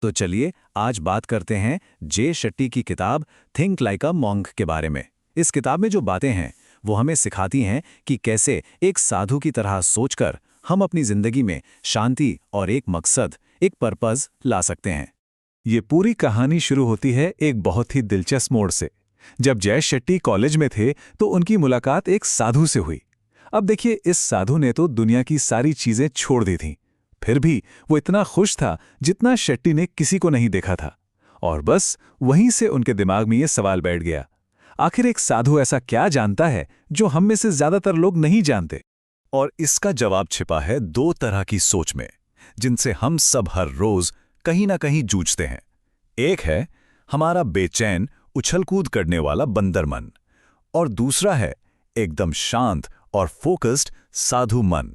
तो चलिए आज बात करते हैं जे शेट्टी की किताब थिंक लाइक अ मॉन्क के बारे में। इस किताब में जो बातें हैं वो हमें सिखाती हैं कि कैसे एक साधु की तरह सोचकर हम अपनी जिंदगी में शांति और एक मकसद, एक पर्पस ला सकते हैं। ये पूरी कहानी शुरू होती है एक बहुत ही दिलचस्प मोड़ से। जब जय शेट्टी कॉलेज में थे तो उनकी मुलाकात एक साधु से हुई। अब देखिए, इस साधु ने तो दुनिया की सारी चीजें छोड़ दी थीं। फिर भी वो इतना खुश था जितना शेट्टी ने किसी को नहीं देखा था। और बस वहीं से उनके दिमाग में ये सवाल बैठ गया, आखिर एक साधु ऐसा क्या जानता है जो हम में से ज्यादातर लोग नहीं जानते। और इसका जवाब छिपा है दो तरह की सोच में, जिनसे हम सब हर रोज कहीं ना कहीं जूझते हैं। एक है हमारा बेचैन उछल-कूद करने वाला बंदर मन, और दूसरा है एकदम शांत और फोकस्ड साधु मन।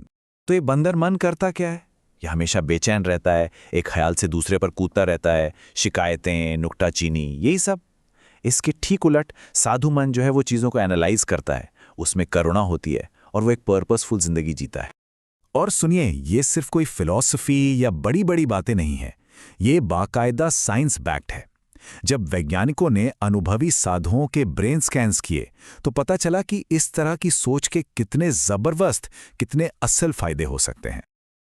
तो ये बंदर मन करता क्या है? ये हमेशा बेचैन रहता है, एक ख्याल से दूसरे पर कूदता रहता है, शिकायतें, नुक्ताचीनी, यही सब। इसके ठीक उलट साधु मन जो है वो चीज़ों को एनालाइज करता है, उसमें करुणा होती है और वो एक पर्पसफुल जिंदगी जीता है। और सुनिए, ये सिर्फ कोई फिलॉसफी या बड़ी-बड़ी बातें नहीं है, ये बाकायदा साइंस बैक्ड है। जब वैज्ञानिकों ने अनुभवी साधुओं के ब्रेन स्कैन्स किए तो पता चला कि इस तरह की सोच के कितने जबरदस्त, कितने असल फायदे हो सकते हैं।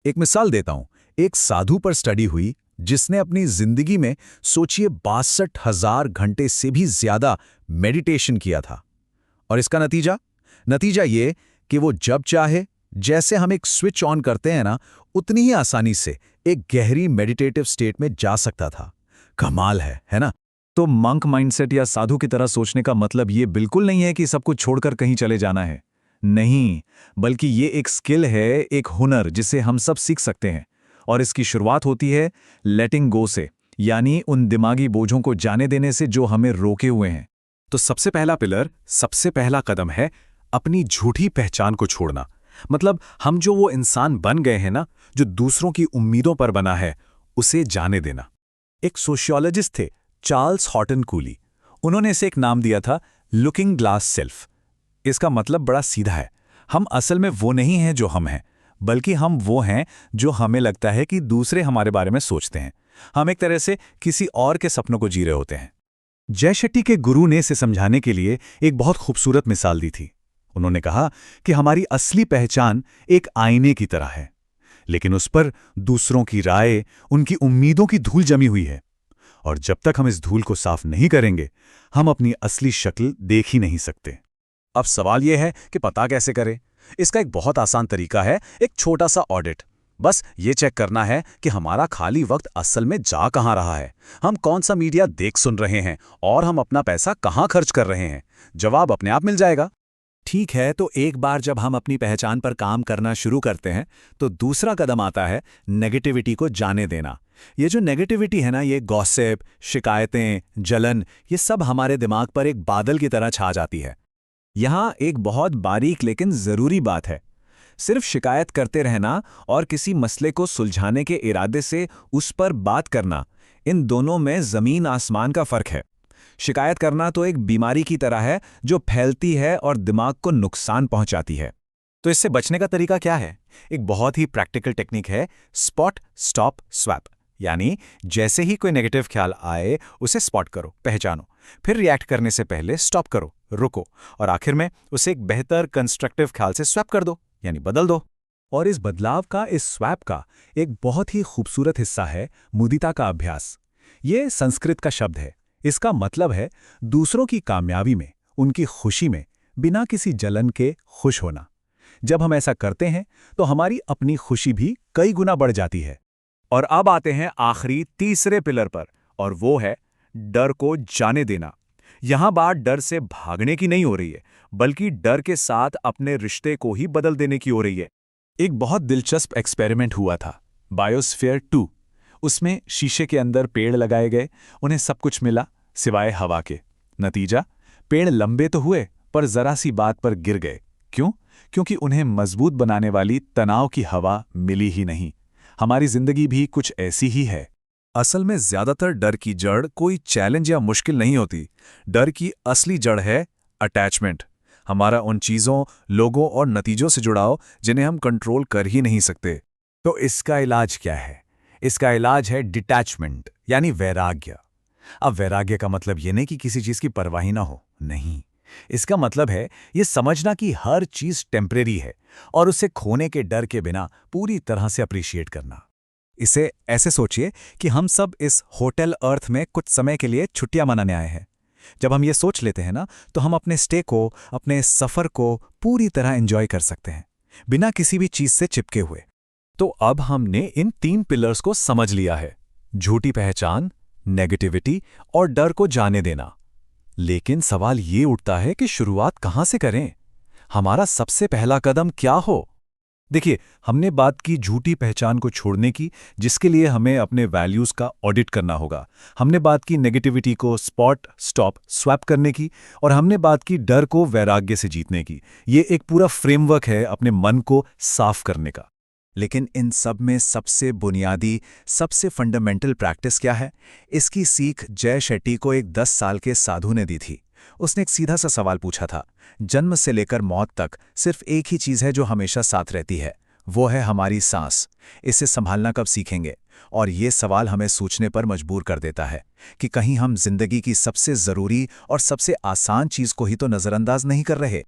एक मिसाल देता हूं, एक साधु पर स्टडी हुई जिसने अपनी जिंदगी में सोचिए 62,000 घंटे से भी ज्यादा मेडिटेशन किया था। और इसका नतीजा ये कि वो जब चाहे, जैसे हम एक स्विच ऑन करते हैं ना, उतनी ही आसानी से एक गहरी मेडिटेटिव स्टेट में जा सकता था। कमाल है ना? तो मंक माइंडसेट या साधु की तरह सोचने का मतलब ये बिल्कुल नहीं है कि सब कुछ छोड़कर कहीं चले जाना है। नहीं, बल्कि ये एक स्किल है, एक हुनर जिसे हम सब सीख सकते हैं। और इसकी शुरुआत होती है लेटिंग गो से, यानी उन दिमागी बोझों को जाने देने से जो हमें रोके हुए हैं। तो सबसे पहला पिलर, सबसे पहला कदम है अपनी झूठी पहचान को छोड़ना। मतलब हम जो वो इंसान बन गए हैं ना, जो दूसरों की उम्मीदों पर बना है, उसे जाने देना। एक सोशियोलॉजिस्ट थे, चार्ल्स हॉटन कूली। उन्होंने इसे एक नाम दिया था लुकिंग ग्लास सेल्फ। इसका मतलब बड़ा सीधा है, हम असल में वो नहीं हैं जो हम हैं, बल्कि हम वो हैं जो हमें लगता है कि दूसरे हमारे बारे में सोचते हैं। हम एक तरह से किसी और के सपनों को जी रहे होते हैं। जय शेट्टी के गुरु ने इसे समझाने के लिए एक बहुत खूबसूरत मिसाल दी थी। उन्होंने कहा कि हमारी असली पहचान एक आईने की तरह है, लेकिन उस पर दूसरों की राय, उनकी उम्मीदों की धूल जमी हुई है। और जब तक हम इस धूल को साफ नहीं करेंगे, हम अपनी असली शक्ल देख ही नहीं सकते। अब सवाल यह है कि पता कैसे करें? इसका एक बहुत आसान तरीका है, एक छोटा सा ऑडिट। बस ये चेक करना है कि हमारा खाली वक्त असल में जा कहाँ रहा है, हम कौन सा मीडिया देख सुन रहे हैं और हम अपना पैसा कहाँ खर्च कर रहे हैं। जवाब अपने आप मिल जाएगा। ठीक है, तो एक बार जब हम अपनी पहचान पर काम करना शुरू करते हैं तो दूसरा कदम आता है नेगेटिविटी को जाने देना। ये जो नेगेटिविटी है ना, ये गॉसिप, शिकायतें, जलन, ये सब हमारे दिमाग पर एक बादल की तरह छा जाती है। यहाँ एक बहुत बारीक लेकिन ज़रूरी बात है, सिर्फ शिकायत करते रहना और किसी मसले को सुलझाने के इरादे से उस पर बात करना, इन दोनों में ज़मीन आसमान का फ़र्क है। शिकायत करना तो एक बीमारी की तरह है जो फैलती है और दिमाग को नुकसान पहुंचाती है। तो इससे बचने का तरीका क्या है? एक बहुत ही प्रैक्टिकल टेक्निक है स्पॉट स्टॉप स्वैप। यानी जैसे ही कोई नेगेटिव ख्याल आए उसे स्पॉट करो, पहचानो, फिर रिएक्ट करने से पहले स्टॉप करो, रुको, और आखिर में उसे एक बेहतर कंस्ट्रक्टिव ख्याल से स्वैप कर दो, यानी बदल दो। और इस बदलाव का, इस स्वैप का एक बहुत ही खूबसूरत हिस्सा है मुदिता का अभ्यास। ये संस्कृत का शब्द है। इसका मतलब है दूसरों की कामयाबी में, उनकी खुशी में बिना किसी जलन के खुश होना। जब हम ऐसा करते हैं तो हमारी अपनी खुशी भी कई गुना बढ़ जाती है। और अब आते हैं आखिरी तीसरे पिलर पर, और वो है डर को जाने देना। यहां बात डर से भागने की नहीं हो रही है, बल्कि डर के साथ अपने रिश्ते को ही बदल देने की हो रही है। एक बहुत दिलचस्प एक्सपेरिमेंट हुआ था, बायोस्फीयर 2। उसमें शीशे के अंदर पेड़ लगाए गए, उन्हें सब कुछ मिला सिवाय हवा के। नतीजा, पेड़ लंबे तो हुए पर जरा सी बात पर गिर गए। क्यों? क्योंकि उन्हें मजबूत बनाने वाली तनाव की हवा मिली ही नहीं। हमारी जिंदगी भी कुछ ऐसी ही है। असल में ज्यादातर डर की जड़ कोई चैलेंज या मुश्किल नहीं होती। डर की असली जड़ है अटैचमेंट। हमारा उन चीज़ों, लोगों और नतीजों से जुड़ाव जिन्हें हम कंट्रोल कर ही नहीं सकते। तो इसका इलाज क्या है? इसका इलाज है डिटैचमेंट, यानी वैराग्य। अब वैराग्य का मतलब ये नहीं कि किसी चीज की परवाह ही ना हो, नहीं। इसका मतलब है ये समझना कि हर चीज टेम्परेरी है और उसे खोने के डर के बिना पूरी तरह से अप्रिशिएट करना। इसे ऐसे सोचिए कि हम सब इस होटल अर्थ में कुछ समय के लिए छुट्टियां मनाने आए हैं। जब हम ये सोच लेते हैं ना, तो हम अपने स्टे को, अपने सफ़र को पूरी तरह एंजॉय कर सकते हैं, बिना किसी भी चीज़ से चिपके हुए। तो अब हमने इन 3 पिलर्स को समझ लिया है: झूठी पहचान, नेगेटिविटी और डर को जाने देना। लेकिन सवाल ये उठता है कि शुरुआत कहाँ से करें? हमारा सबसे पहला कदम क्या हो? देखिए, हमने बात की झूठी पहचान को छोड़ने की, जिसके लिए हमें अपने वैल्यूज़ का ऑडिट करना होगा। हमने बात की नेगेटिविटी को स्पॉट, स्टॉप, स्वैप करने की, और हमने बात की डर को वैराग्य से जीतने की। ये एक पूरा फ्रेमवर्क है अपने मन को साफ करने का। लेकिन इन सब में सबसे बुनियादी, सबसे फंडामेंटल प्रैक्टिस क्या है? इसकी सीख जय शेट्टी को एक 10 साल के साधु ने दी थी। उसने एक सीधा सा सवाल पूछा था, जन्म से लेकर मौत तक सिर्फ एक ही चीज़ है जो हमेशा साथ रहती है, वो है हमारी सांस। इसे संभालना कब सीखेंगे? और ये सवाल हमें सोचने पर मजबूर कर देता है कि कहीं हम जिंदगी की सबसे ज़रूरी और सबसे आसान चीज़ को ही तो नज़रअंदाज नहीं कर रहे।